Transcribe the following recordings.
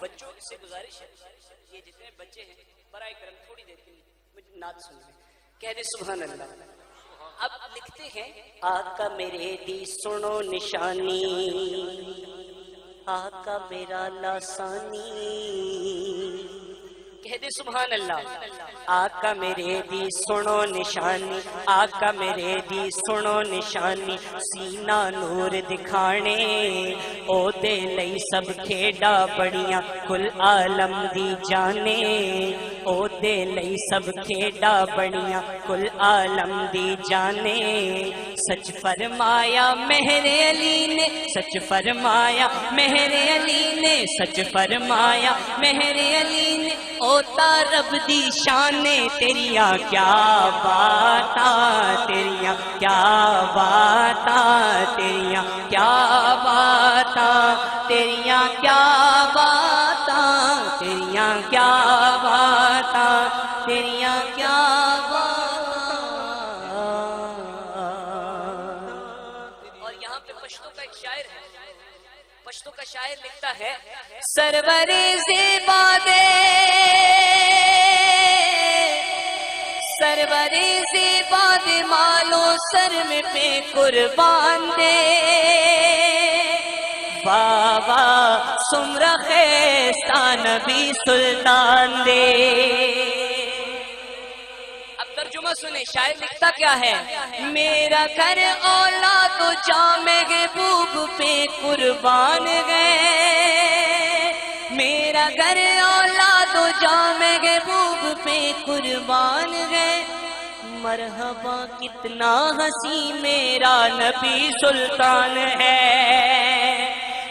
بچوں سے گزارش ہے، یہ جتنے بچے ہیں برائے کرم تھوڑی دیر کے لیے مجھے نعت سن لیں، کہہ دے سبحان اللہ۔ اب لکھتے ہیں آقا میرے دی سنو نشانی، آقا میرا لاسانی، کہہ دے سبحان اللہ۔ آقا میرے دی سنو نشانی، آقا میرے دی سنو نشانی، سینہ نور دکھانے او دے لئی سب کھیڈا بڑیاں کل عالم دی جانے، او دے لئی سب کھیڈا بڑیاں کل عالم دی جانے، سچ فرمایا مہر علی نے، سچ فرمایا مہر علی نے، سچ فرمایا مہر علی نے، اوتا رب دی شان تیریاں کیا باتاں، تیریاں کیا باتاں، تیریاں کیا باتاں، تیریاں کیا باتاں، تیریاں کیا باتاں، تیریاں کیا باتاں۔ اور یہاں پہ پشتو کا ایک شاعر ہے، پشتو کا شاعر لکھتا ہے سرور زیبا دے، سرور زیبا دے مالو سر میں پہ قربان دے، بابا سمرہ خیستہ نبی سلطان دے۔ اب ترجمہ سنیں، شاعر لکھتا کیا ہے؟ میرا گھر اولاد و جامع محبوب پہ قربان گئے، میرا گھر اولاد و جامع محبوب پہ قربان گئے، مرحبا کتنا ہنسی میرا نبی سلطان ہے،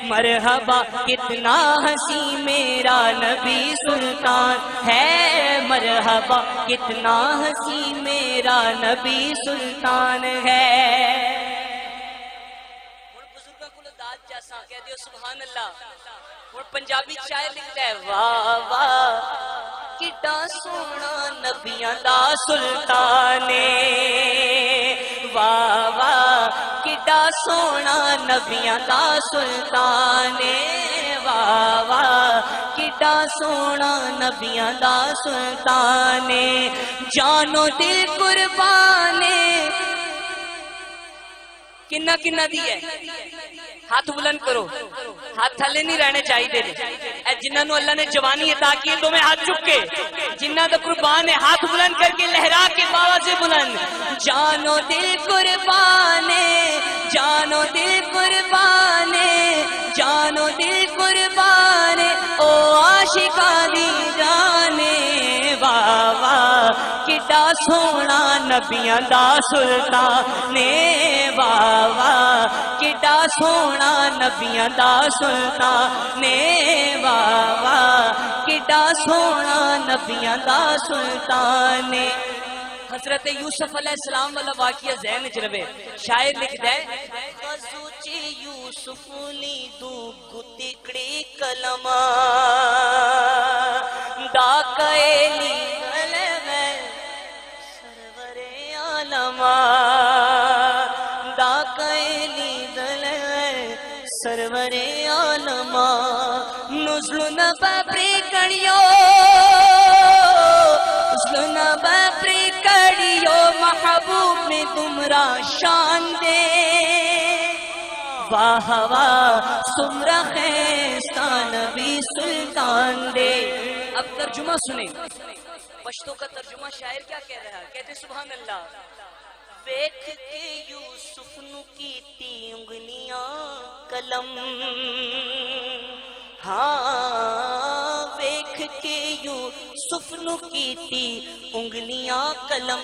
مرحبا کتنا ہنسی میرا نبی سلطان ہے، مرحبا کتنا ہنسی میرا نبی سلطان ہے۔ بزرگاں کو داد جیسا کہہ دیو سبحان اللہ۔ اور پنجابی شاعر لکھتا ہے واہ واہ کڈا سونا نبیاں دا سلطان، واہ واہ کڈا سونا نبیاں دا سلطان، واہ واہ کڈا سونا نبیاں دا سلطان، جانو دل قربان کنا کنا دی ہے، ہاتھ بلند کرو، ہاتھ تھلے نہیں رہنے چاہیے، اے جنہاں نو اللہ نے جوانی عطا کی ہے تو میں ہاتھ چک کے، جنہاں دا قربان ہے ہاتھ بلند کر کے لہرا کے بابا سے بلند، جانو دل قربان، جانو دل قربان، جانو دل قربان او عاشقاں دی جانے، واہ واہ کڈا سونا نبیاں دا سلطان، واہ واہ کڈا سونا نبیاں دا سلطان، واہ واہ کڈا سونا نبیاں دا سلطان۔ حضرت یوسف علیہ السلام والا واقعہ ذہن وچ رہے، شاعر لکھدا ہے غزو چ یوسف لی دو گتکڑی کلمہ دا کائلی غلبہ سرور عالم، دا کائلی غلبہ سرور عالم، نزل نبابری کڑیو، نزل نبابری کڑیو محبوب میں تمرا شان دے، واہ واہ سمرہ خیستہ نبی سلطان دے۔ اب ترجمہ سنیں، پشتو کا ترجمہ شاعر کیا کہہ رہا ہے؟ کہتے سبحان اللہ۔ ویکھ کے یوسف نو کیتی انگلیاں قلم، ہاں ویکھ کے یوسف نو کیتی انگلیاں قلم،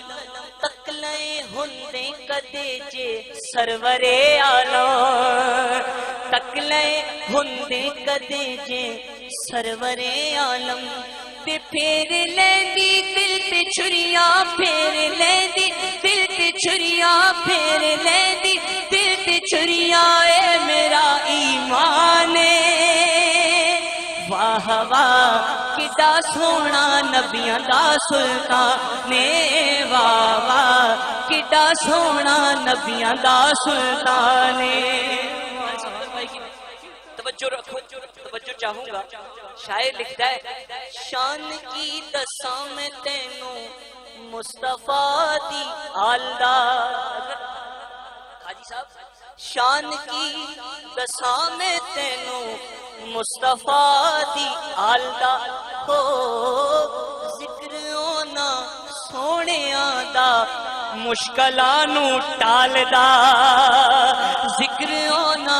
تکلے ہوندے کدے جے سرور عالم، تکلے ہوندے کدے جے سرور عالم، تے پھیر لیندی دل تے چھریاں، پھیر لیندی دل تے چھریاں، پھیر لیندی دل تے چھریاں، اے میرا ایمان، واہ واہ کڈا سونا نبیاں دا سلطان، واہ واہ کڈا سونا نبیاں دا سلطان۔ توجہ رکھو، توجہ چاہوں گا. شاعر لکھتا ہے شان کی دساں میں تینوں مصطفیٰ دی آلدہ. حاجی صاحب شان کی دساں میں تینوں مصطفیٰ دی آلدہ ہو ذکر اونا سونیاں دا مشکلاں نو ٹالدا. ذکر اونا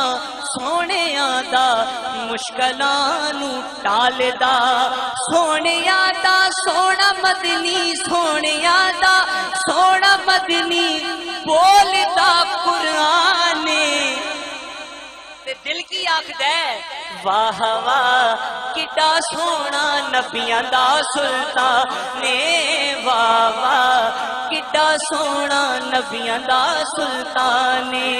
سونیاں دا مشکلاں نو ٹالدا. سونیاں دا سونا مدنی سونیاں دا سونا مدنی بولدا قرآن تے دل کی آکھدا ہے واہ واہ کڈا سونا نبیاں دا سلطان نے. واہ واہ کڈا سونا نبیاں دا سلطان نے.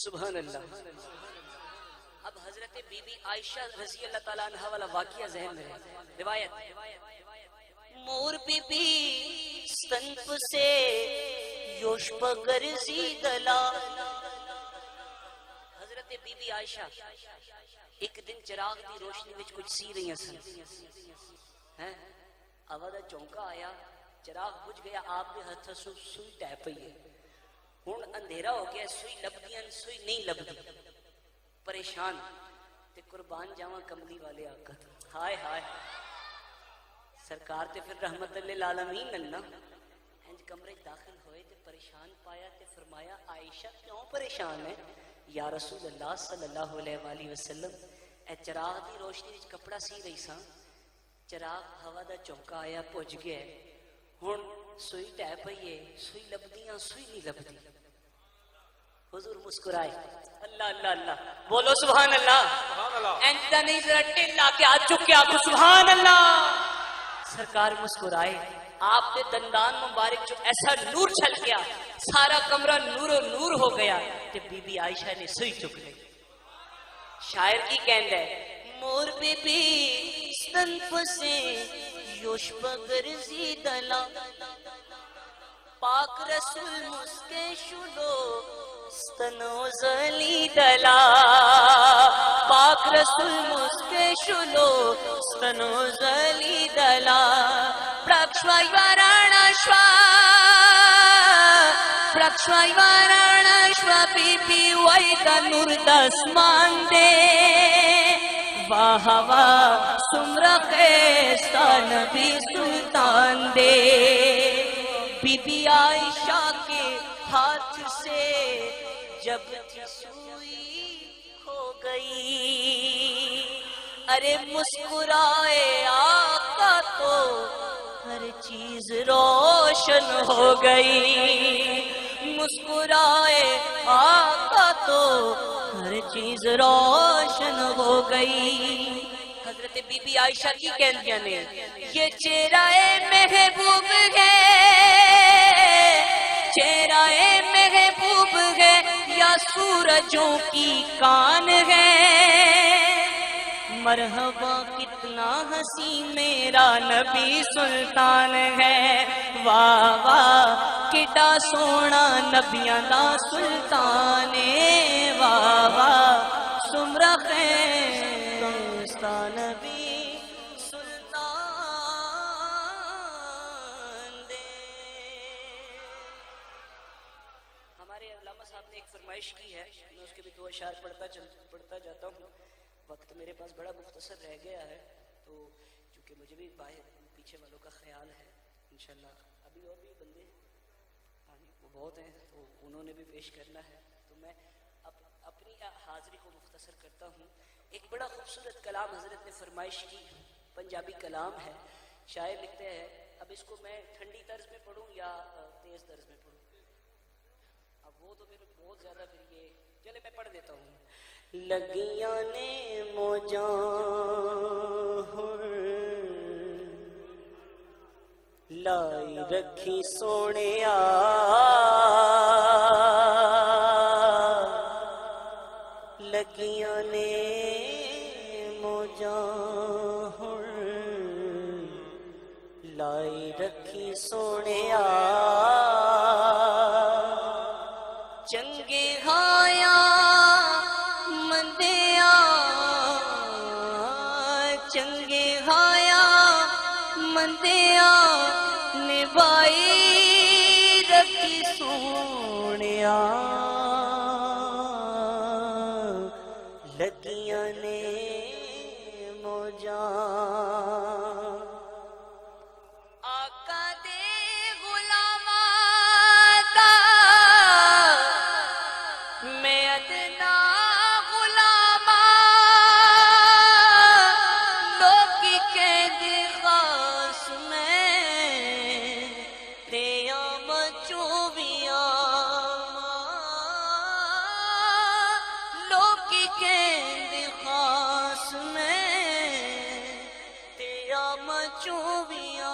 سبحان اللہ. اب حضرت بی بی عائشہ رضی اللہ تعالیٰ عنہ والا واقعہ ذہن میں ہے. روایت مور بی بی ستنپ سے یوش پگر زیدلا. حضرت بی بی عائشہ ایک دن چراغ دی روشنی وچ کچھ سی رہی سن. ہوا دا چونکا آیا چراغ بجھ گیا. آپ دے ہتھ سوئی ٹہ پئی ہے. ہوں اندھیرا ہو گیا سوئی لبدیاں سوئی نہیں لبدی. پریشان تے قربان جاواں کملی والے آقا. ہائے ہائے سرکار تے پھر رحمت للعالمین ننا انج کمرے داخل ہوئے تے پریشان پایا تے فرمایا عائشہ کیوں پریشان ہے یا رسول اللہ صلی اللہ علیہ وآلہ وسلم. اے چراغ دی روشنی وچ کپڑا سی رہی ساں. چراغ ہوا دا چونکا آیا پج گیا. ہن سوئی ٹہ پئی ہے سوئی لبدیاں سوئی نہیں لبدی. حضور مسکرائے. اللہ اللہ اللہ بولو سبحان اللہ. اینتا نہیں ذرا ٹیلا کے ہاتھ چک کے آکھو سبحان اللہ. سرکار مسکرائے. آپ کے دندان مبارک جو ایسا نور چھل گیا سارا کمرہ نور و نور ہو گیا کہ بی بی عائشہ نے سوئی چک لی. شاعر کی کہند ہے مور بی بی ستنپ سے یوش پگر زیدلا. پاک رسول مسکے شلو ستنو زلی دلا. پاک رسول مسکے شلو ستنو زلی دلا. پرکشوائی وارانا شوا پرکشوائی وارانا شوا بی بی وائی دا نور دسمان دے. واہ واہ سمرا خیستا نبی سلطان دے. بی بی عائشہ کے ہاتھ سے جب تھی سوئی ہو گئی. ارے مسکرائے آقا تو ہر چیز روشن ہو گئی. مسکرائے آقا تو ہر چیز روشن ہو گئی. حضرت بی بی عائشہ کی کہندیاں نے یہ چہرہ محبوب ہے چہرہ محبوب ہے یا سورجوں کی کان ہے. مرحبا کتنا ہنسی میرا نبی سلطان ہے. واہ واہ کڈا سونا نبیاں دا سلطان ہے. واہ واہ سمرا خیستا نبی سلطان دے. ہمارے علامہ صاحب نے ایک فرمائش کی ہے میں اس کے بھی دو اشعار پڑھتا جاتا ہوں. وقت میرے پاس بڑا مختصر رہ گیا ہے تو چونکہ مجھے بھی باہر پیچھے والوں کا خیال ہے انشاءاللہ ابھی اور بھی بندے وہ بہت ہیں تو انہوں نے بھی پیش کرنا ہے تو میں اپنی حاضری کو مختصر کرتا ہوں. ایک بڑا خوبصورت کلام حضرت نے فرمائش کی پنجابی کلام ہے. شاعر لکھتے ہیں اب اس کو میں ٹھنڈی طرز میں پڑھوں یا تیز طرز میں پڑھوں. اب وہ تو پھر بہت زیادہ پھر یہ چلے میں پڑھ دیتا ہوں. لگیاں نے موجاں لائی رکھی سونیا لگیاں نے موجاں لائی رکھی سونیا چنگے ہایا مندیا چنگے ہایا مندیا نبائی رکھی سونیا لگیاں نے موجاں آقا دے غلاماں دا میں ادنا غلاماں لوکی کہندے خاص میں تیاں مچوبیاں لوکی کہندے خاص میں تیاں مچوبیاں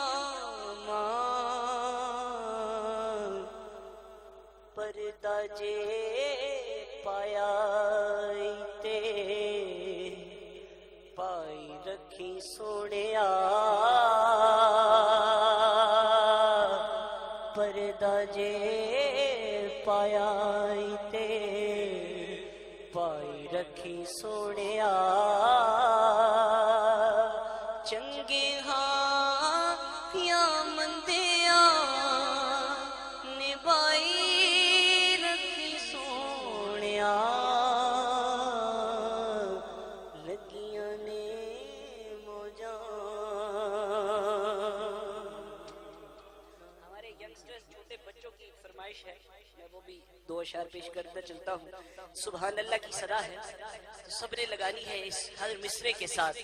پردہ جے پایا تے پائی رکھی سونیا پردہ جے پایا تے پائی رکھی سونیا چنگے ہاں یا مندیا نبائی رکھی سونیا لگیاں نے موجاں ہمارے ینگسٹرز چھوٹے بچوں کی فرمائش ہے میں وہ بھی دو اشعار پیش کرتا چلتا ہوں سبحان اللہ کی صدا ہے تو سب نے لگانی ہے اس ہر مصرے کے ساتھ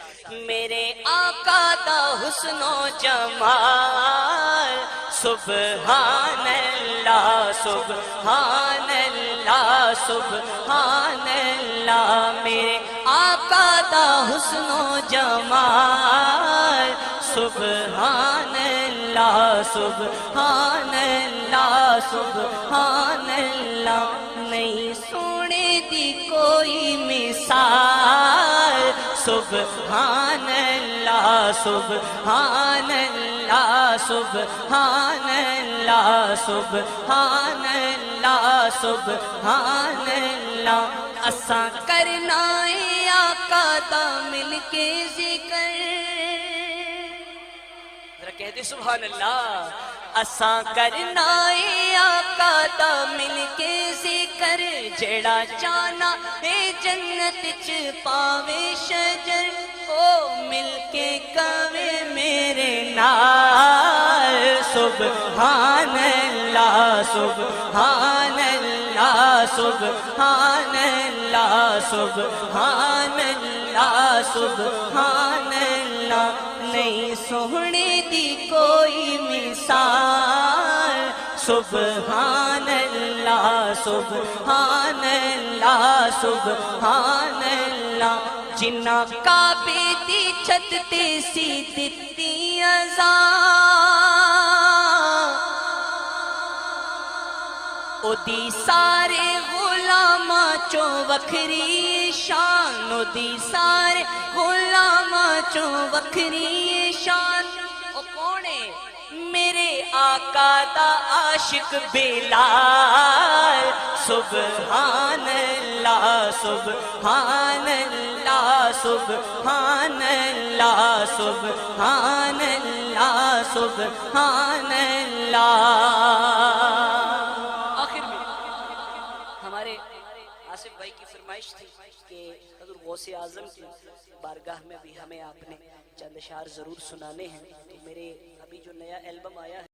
میرے آقا دا حسن و جمال سبحان اللہ سبحان اللہ سبحان اللہ میرے آقا دا حسن و جمال سبحان اللہ سبحان اللہ سبحان اللہ نہیں سونے دی کوئی مثال سبحان اللہ سبحان اللہ سبحان اللہ سبحان اللہ سبحان اللہ اساں کرنا ہے آقا دا مل کے ذکر ذرا کہہ دے سبحان اللہ اساں کرنا ہے آقا دا مل کے ذکر جڑا چانا اے جنت چ پاوے شجر او مل کے کہوے میرے نال سبحان اللہ سبحان اللہ سبحان اللہ سبحان اللہ سبحان اللہ نہیں سونے دی کوئی مثال سبحان اللہ سبحان اللہ سبحان اللہ جنہ کعبے دی چھت تے سی دتی اذان او دی سارے غلاماں چوں وکھری شان او دی سارے غلاماں چوں وکھری شان او کونے میرے آقا دا عاشق بلال سبحان اللہ سبحان اللہ سبحان اللہ سبحان اللہ سبحان اللہ آخر میں ہمارے آصف بھائی کی فرمائش تھی کہ حضور غوث اعظم کی بارگاہ میں بھی ہمیں آپ نے چند اشعار ضرور سنانے ہیں تو میرے ابھی جو نیا البم آیا ہے